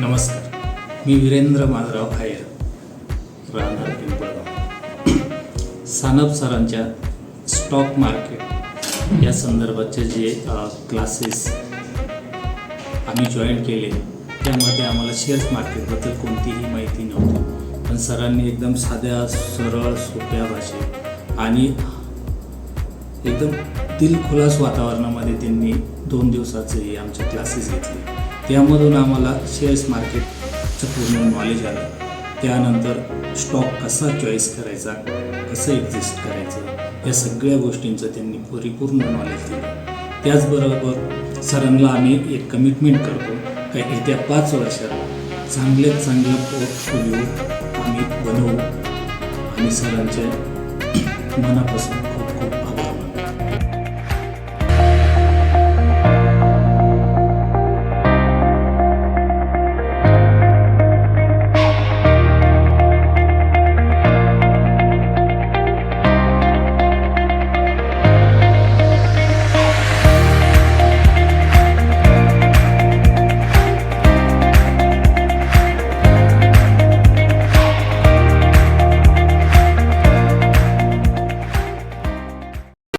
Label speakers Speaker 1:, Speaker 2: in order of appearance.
Speaker 1: नमस्कार, मी वीरेंद्र माधवराव आयर, राहणार पिंपळगाव. सानप सरांच्या स्टॉक मार्केट या संदर्भाचे जे क्लासेस आम्ही जॉईन केले त्यामध्ये आम्हाला शेअर्स मार्केटबद्दल कोणतीही माहिती नव्हती. पण सरांनी एकदम साध्या सरळ सोप्या भाषेत आणि एकदम दिलखुलास वातावरणामध्ये त्यांनी 2 दिवसाचे आमचे क्लासेस घेतले. त्यामधून आम्हाला शेअर्स मार्केटचं पूर्ण नॉलेज आलं. त्यानंतर स्टॉक कसा चॉईस करायचा, कसं एक्झिस्ट करायचं, या सगळ्या गोष्टींचं त्यांनी परिपूर्ण नॉलेज दिलं. त्याचबरोबर सरांना आम्ही एक कमिटमेंट करतो का येत्या 5 वर्षात चांगल्यात चांगला पोर्टफोलिओ आम्ही बनवू आणि सरांच्या मनापासून